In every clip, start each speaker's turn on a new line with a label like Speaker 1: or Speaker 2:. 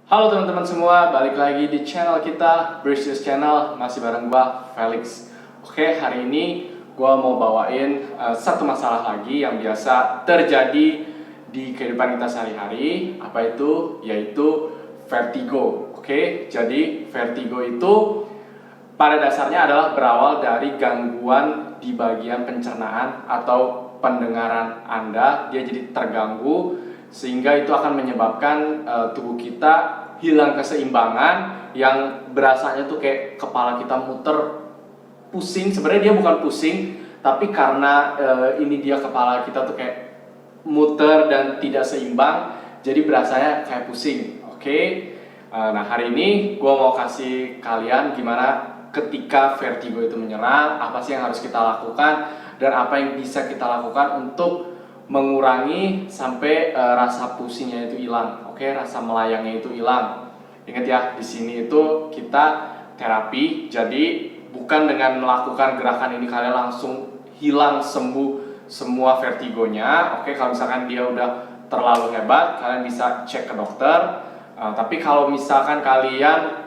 Speaker 1: Halo teman-teman semua, balik lagi di channel kita, British Channel, masih bareng gua, Felix. Oke, hari ini gua mau bawain satu masalah lagi yang biasa terjadi di kehidupan kita sehari-hari. Apa itu? Yaitu vertigo. Oke, jadi vertigo itu pada dasarnya adalah berawal dari gangguan di bagian pencernaan atau pendengaran Anda. Dia jadi terganggu sehingga itu akan menyebabkan tubuh kita hilang keseimbangan, yang berasanya tuh kayak kepala kita muter, pusing. Sebenarnya dia bukan pusing, tapi karena ini dia kepala kita tuh kayak muter dan tidak seimbang, jadi berasanya kayak pusing. Oke. Nah, hari ini gue mau kasih kalian gimana ketika vertigo itu menyerang, apa sih yang harus kita lakukan dan apa yang bisa kita lakukan untuk mengurangi sampai rasa pusingnya itu hilang. Oke, rasa melayangnya itu hilang. Ingat ya, di sini itu kita terapi, jadi bukan dengan melakukan gerakan ini kalian langsung hilang sembuh semua vertigonya. Oke, kalau misalkan dia udah terlalu hebat, kalian bisa cek ke dokter. Tapi kalau misalkan kalian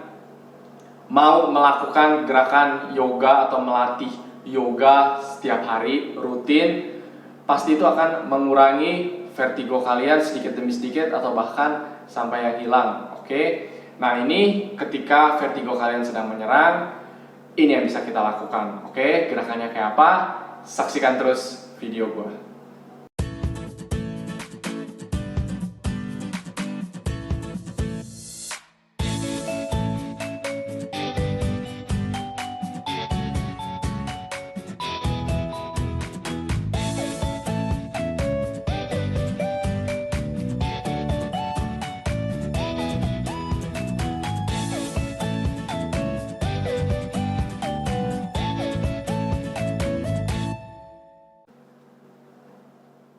Speaker 1: mau melakukan gerakan yoga atau melatih yoga setiap hari rutin, pasti itu akan mengurangi vertigo kalian sedikit demi sedikit atau bahkan sampai yang hilang. Oke. Nah, ini ketika vertigo kalian sedang menyerang, ini yang bisa kita lakukan. Oke, gerakannya kayak apa? Saksikan terus video gue.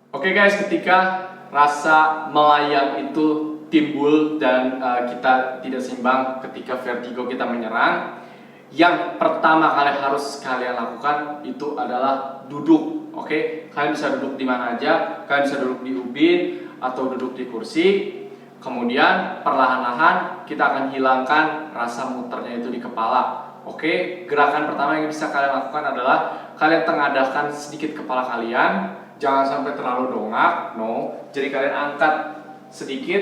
Speaker 1: Oke guys, ketika rasa melayang itu timbul dan kita tidak seimbang ketika vertigo kita menyerang, yang pertama kali harus kalian lakukan itu adalah duduk. Oke, kalian bisa duduk di mana aja, kalian bisa duduk di ubin atau duduk di kursi. Kemudian perlahan-lahan kita akan hilangkan rasa muternya itu di kepala. Oke, gerakan pertama yang bisa kalian lakukan adalah kalian tengadahkan sedikit kepala kalian. Jangan sampai terlalu dongak, no. Jadi kalian angkat sedikit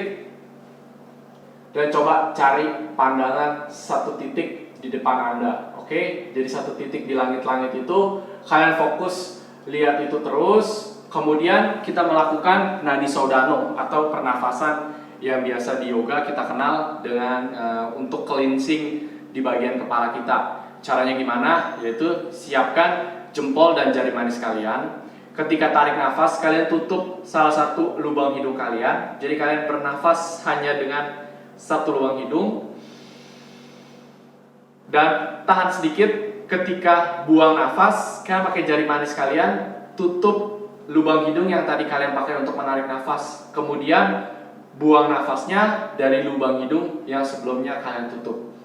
Speaker 1: dan coba cari pandangan satu titik di depan Anda. Oke, jadi satu titik di langit-langit itu kalian fokus lihat itu terus. Kemudian kita melakukan nadi Shodhana atau pernafasan yang biasa di yoga kita kenal dengan untuk cleansing di bagian kepala kita. Caranya gimana? Yaitu siapkan jempol dan jari manis kalian. Ketika tarik nafas, kalian tutup salah satu lubang hidung kalian. Jadi kalian bernafas hanya dengan satu lubang hidung. Dan tahan sedikit. Ketika buang nafas, kalian pakai jari manis kalian tutup lubang hidung yang tadi kalian pakai untuk menarik nafas. Kemudian buang nafasnya dari lubang hidung yang sebelumnya kalian tutup.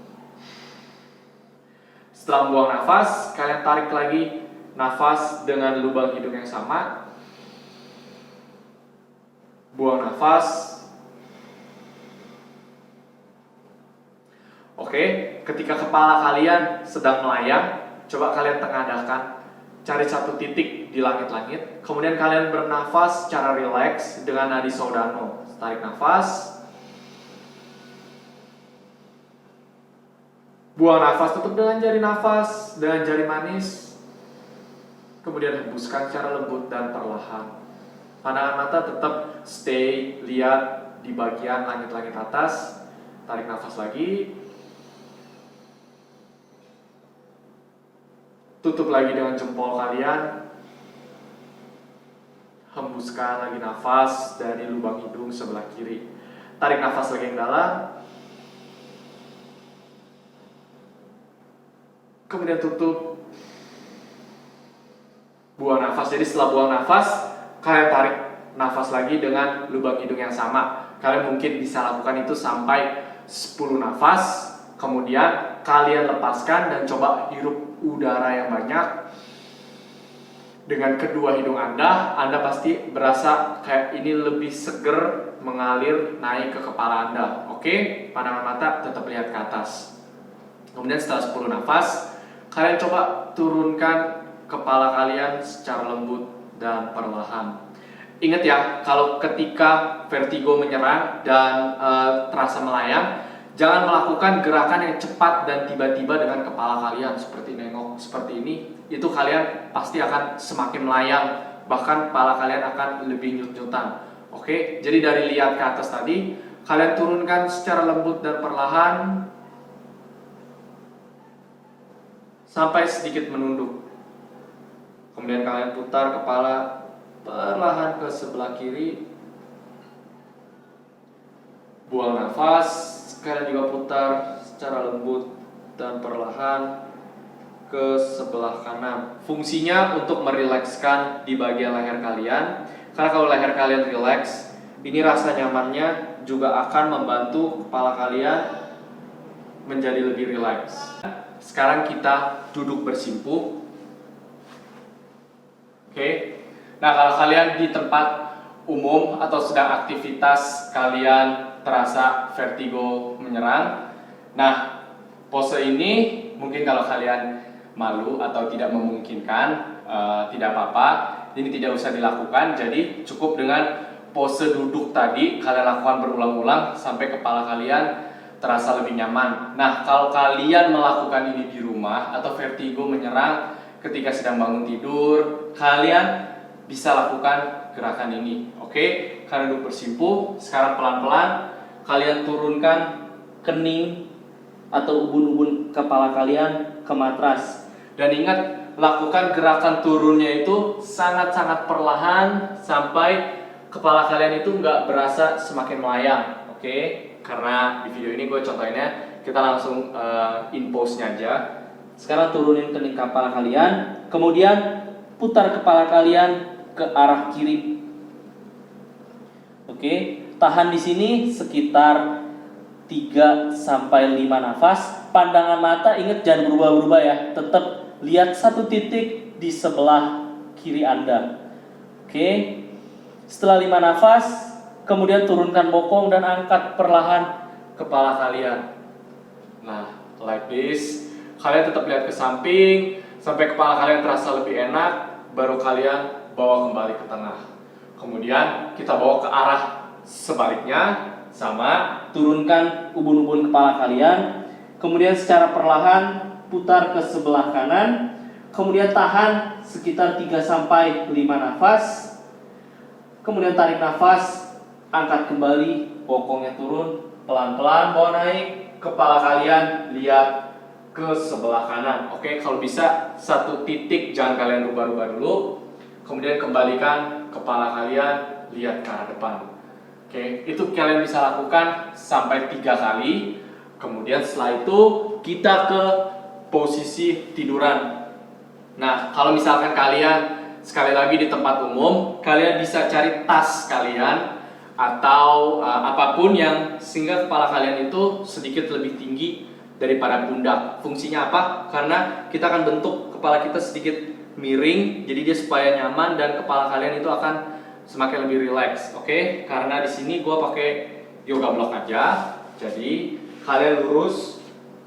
Speaker 1: Setelah buang nafas, kalian tarik lagi nafas dengan lubang hidung yang sama. Buang nafas. Oke, ketika kepala kalian sedang melayang, coba kalian tengadahkan. Cari satu titik di langit-langit. Kemudian kalian bernafas secara rileks dengan nadi Shodhana. Tarik nafas. Buang nafas, tutup dengan jari nafas, dengan jari manis. Kemudian hembuskan secara lembut dan perlahan. Pandangan mata tetap stay, lihat di bagian langit-langit atas. Tarik nafas lagi. Tutup lagi dengan jempol kalian. Hembuskan lagi nafas dari lubang hidung sebelah kiri. Tarik nafas lagi yang dalam. Kemudian tutup. Buang nafas. Jadi setelah buang nafas, kalian tarik nafas lagi dengan lubang hidung yang sama. Kalian mungkin bisa lakukan itu sampai 10 nafas. Kemudian kalian lepaskan dan coba hirup udara yang banyak. Dengan kedua hidung Anda pasti berasa kayak ini lebih seger mengalir naik ke kepala Anda. Oke, pandangan mata tetap lihat ke atas. Kemudian setelah 10 nafas, kalian coba turunkan kepala kalian secara lembut dan perlahan. Ingat ya, kalau ketika vertigo menyerang dan terasa melayang, jangan melakukan gerakan yang cepat dan tiba-tiba dengan kepala kalian seperti nengok seperti ini. Itu kalian pasti akan semakin melayang, bahkan kepala kalian akan lebih nyut-nyutan. Oke, jadi dari lihat ke atas tadi, kalian turunkan secara lembut dan perlahan sampai sedikit menunduk. Kemudian kalian putar kepala perlahan ke sebelah kiri. Buang nafas, kalian juga putar secara lembut dan perlahan ke sebelah kanan. Fungsinya untuk merilekskan di bagian leher kalian. Karena kalau leher kalian rileks, ini rasa nyamannya juga akan membantu kepala kalian menjadi lebih rileks. Sekarang kita duduk bersimpuh. Oke. Nah, kalau kalian di tempat umum atau sedang aktivitas kalian terasa vertigo menyerang, nah pose ini mungkin kalau kalian malu atau tidak memungkinkan, tidak apa-apa, ini tidak usah dilakukan. Jadi cukup dengan pose duduk tadi kalian lakukan berulang-ulang sampai kepala kalian terasa lebih nyaman. Nah, kalau kalian melakukan ini di rumah atau vertigo menyerang ketika sedang bangun tidur, kalian bisa lakukan gerakan ini. Oke, kalian duduk bersimpuh. Sekarang pelan-pelan kalian turunkan kening atau ubun-ubun kepala kalian ke matras. Dan ingat, lakukan gerakan turunnya itu sangat-sangat perlahan sampai kepala kalian itu nggak berasa semakin melayang. Oke, karena di video ini gue contohnya kita langsung in pose-nya aja. Sekarang turunin kening kepala kalian, kemudian putar kepala kalian ke arah kiri. Oke, tahan di sini sekitar 3 sampai 5 nafas. Pandangan mata ingat jangan berubah-ubah ya. Tetap lihat satu titik di sebelah kiri Anda. Oke. Setelah 5 nafas, kemudian turunkan bokong dan angkat perlahan kepala kalian. Nah, like this. Kalian tetap lihat ke samping sampai kepala kalian terasa lebih enak, baru kalian bawa kembali ke tengah. Kemudian kita bawa ke arah sebaliknya, sama, turunkan ubun-ubun kepala kalian. Kemudian secara perlahan putar ke sebelah kanan. Kemudian tahan sekitar 3 sampai 5 nafas. Kemudian tarik nafas, angkat kembali, bokongnya turun, pelan-pelan bawa naik, kepala kalian lihat ke sebelah kanan. Oke, kalau bisa satu titik jangan kalian rubah-rubah dulu. Kemudian kembalikan kepala kalian lihat ke arah depan. Oke, itu kalian bisa lakukan sampai 3 kali. Kemudian setelah itu kita ke posisi tiduran. Nah, kalau misalkan kalian sekali lagi di tempat umum, kalian bisa cari tas kalian atau apapun yang sehingga kepala kalian itu sedikit lebih tinggi daripada pundak. Fungsinya apa? Karena kita akan bentuk kepala kita sedikit miring, jadi dia supaya nyaman dan kepala kalian itu akan semakin lebih rileks. Oke? Karena di sini gue pakai yoga block aja. Jadi kalian lurus,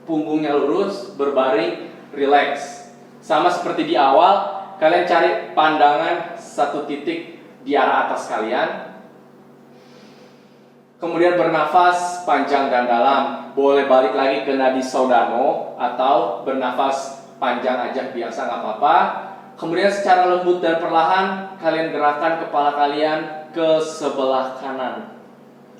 Speaker 1: punggungnya lurus, berbaring, rileks. Sama seperti di awal, kalian cari pandangan satu titik di arah atas kalian. Kemudian bernafas panjang dan dalam. Boleh balik lagi ke nadi Saudano atau bernafas panjang aja biasa nggak apa-apa. Kemudian secara lembut dan perlahan kalian gerakkan kepala kalian ke sebelah kanan.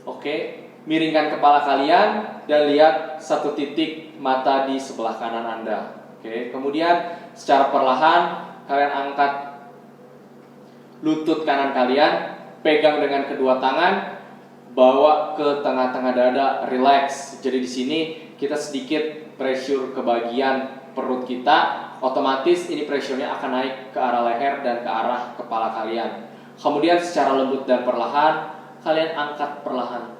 Speaker 1: Oke, miringkan kepala kalian dan lihat satu titik mata di sebelah kanan Anda. Oke, kemudian secara perlahan kalian angkat lutut kanan kalian, pegang dengan kedua tangan, bawa ke tengah-tengah dada, relax. Jadi di sini kita sedikit pressure ke bagian perut kita, otomatis ini pressure-nya akan naik ke arah leher dan ke arah kepala kalian. Kemudian secara lembut dan perlahan kalian angkat perlahan.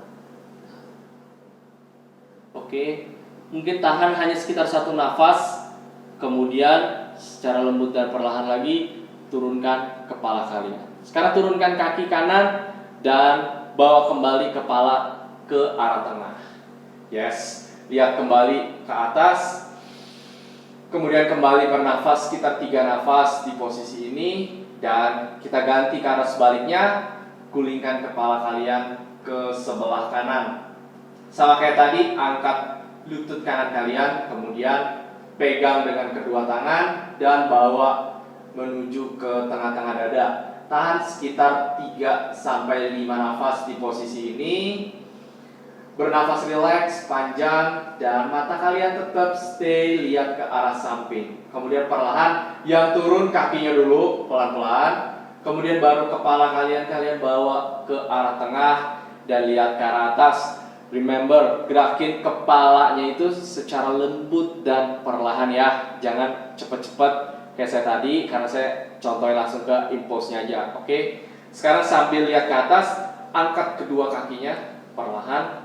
Speaker 1: Oke, mungkin tahan hanya sekitar 1 nafas. Kemudian secara lembut dan perlahan lagi turunkan kepala kalian. Sekarang turunkan kaki kanan dan bawa kembali kepala ke arah tengah. Yes, lihat kembali ke atas. Kemudian kembali bernafas sekitar 3 nafas di posisi ini. Dan kita ganti ke arah sebaliknya. Gulingkan kepala kalian ke sebelah kanan. Sama kayak tadi, angkat lutut kanan kalian. Kemudian pegang dengan kedua tangan dan bawa menuju ke tengah-tengah dada. Tahan sekitar 3-5 nafas di posisi ini. Bernafas rileks, panjang, dan mata kalian tetap stay lihat ke arah samping. Kemudian perlahan yang turun kakinya dulu pelan-pelan. Kemudian baru kepala kalian bawa ke arah tengah dan lihat ke arah atas. Remember, gerakin kepalanya itu secara lembut dan perlahan ya. Jangan cepet-cepet kayak saya tadi, karena saya contohin langsung ke impulsnya aja. Oke. Sekarang sambil lihat ke atas, angkat kedua kakinya perlahan.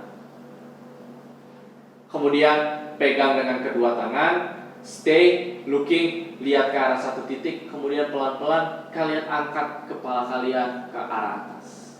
Speaker 1: Kemudian pegang dengan kedua tangan, stay looking, lihat ke arah satu titik. Kemudian pelan-pelan kalian angkat kepala kalian ke arah atas.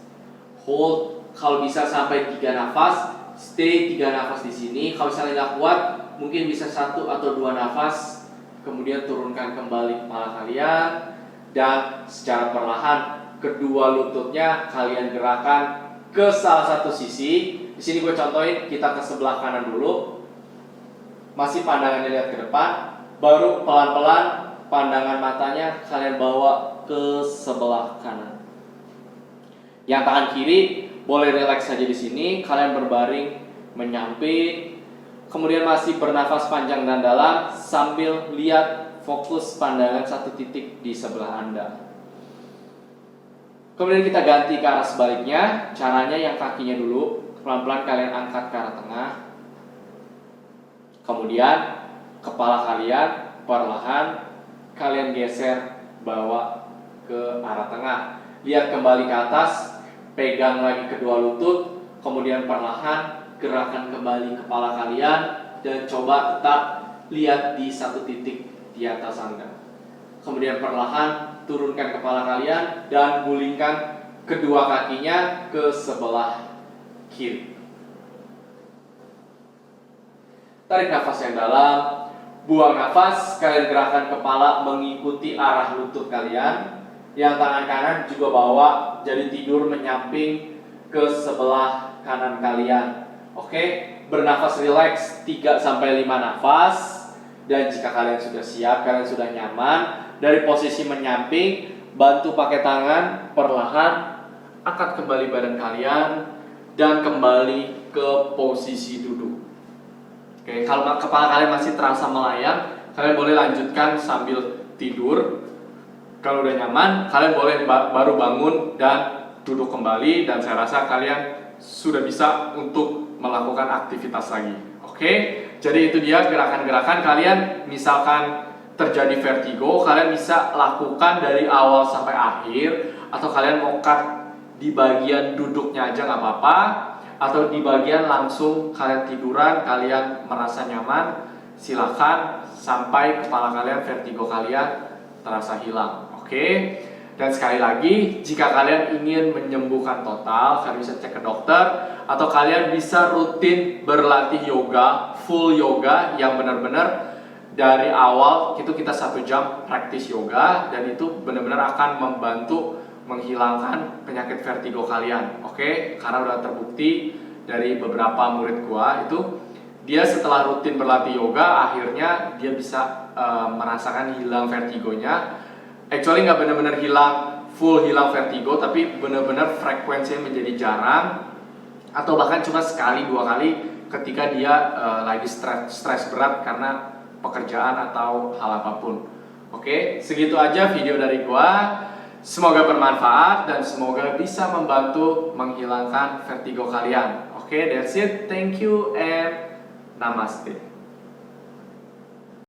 Speaker 1: Hold, kalau bisa sampai 3 nafas. Stay 3 nafas di sini. Kalau misalnya nggak kuat, mungkin bisa 1 atau 2 nafas. Kemudian turunkan kembali kepala kalian dan secara perlahan kedua lututnya kalian gerakan ke salah satu sisi. Di sini gue contohin, kita ke sebelah kanan dulu. Masih pandangannya lihat ke depan. Baru pelan-pelan pandangan matanya kalian bawa ke sebelah kanan. Yang tangan kiri boleh relax saja di sini. Kalian berbaring menyamping. Kemudian masih bernafas panjang dan dalam sambil lihat fokus pandangan satu titik di sebelah Anda. Kemudian kita ganti ke arah sebaliknya. Caranya yang kakinya dulu. Pelan-pelan kalian angkat ke arah tengah. Kemudian kepala kalian perlahan kalian geser bawa ke arah tengah. Lihat kembali ke atas. Pegang lagi kedua lutut. Kemudian perlahan gerakan kembali kepala kalian. Dan coba tetap lihat di satu titik di atas Anda. Kemudian perlahan turunkan kepala kalian dan gulingkan kedua kakinya ke sebelah kiri. Tarik nafas yang dalam, buang nafas, kalian gerakan kepala mengikuti arah lutut kalian. Yang tangan kanan juga bawa, jadi tidur menyamping ke sebelah kanan kalian. Oke, bernafas rileks 3-5 nafas. Dan jika kalian sudah siap, kalian sudah nyaman, dari posisi menyamping, bantu pakai tangan, perlahan angkat kembali badan kalian dan kembali ke posisi duduk. Oke, kalau kepala kalian masih terasa melayang, kalian boleh lanjutkan sambil tidur. Kalau udah nyaman, kalian boleh baru bangun dan duduk kembali. Dan saya rasa kalian sudah bisa untuk melakukan aktivitas lagi. Oke, jadi itu dia gerakan-gerakan kalian. Misalkan terjadi vertigo, kalian bisa lakukan dari awal sampai akhir. Atau kalian mau cut di bagian duduknya aja nggak apa-apa. Atau di bagian langsung kalian tiduran, kalian merasa nyaman, silakan sampai kepala kalian, vertigo kalian terasa hilang. Oke. Dan sekali lagi, jika kalian ingin menyembuhkan total, kalian bisa cek ke dokter. Atau kalian bisa rutin berlatih yoga, full yoga yang benar-benar dari awal itu kita 1 jam praktis yoga. Dan itu benar-benar akan membantu menghilangkan penyakit vertigo kalian. Oke, karena udah terbukti dari beberapa murid gua itu dia setelah rutin berlatih yoga akhirnya dia bisa merasakan hilang vertigonya. Actually nggak benar-benar full hilang vertigo, tapi benar-benar frekuensinya menjadi jarang atau bahkan cuma sekali 2 kali ketika dia lagi stres berat karena pekerjaan atau hal apapun. Oke, segitu aja video dari gua. Semoga bermanfaat dan semoga bisa membantu menghilangkan vertigo kalian. Oke, that's it. Thank you and namaste.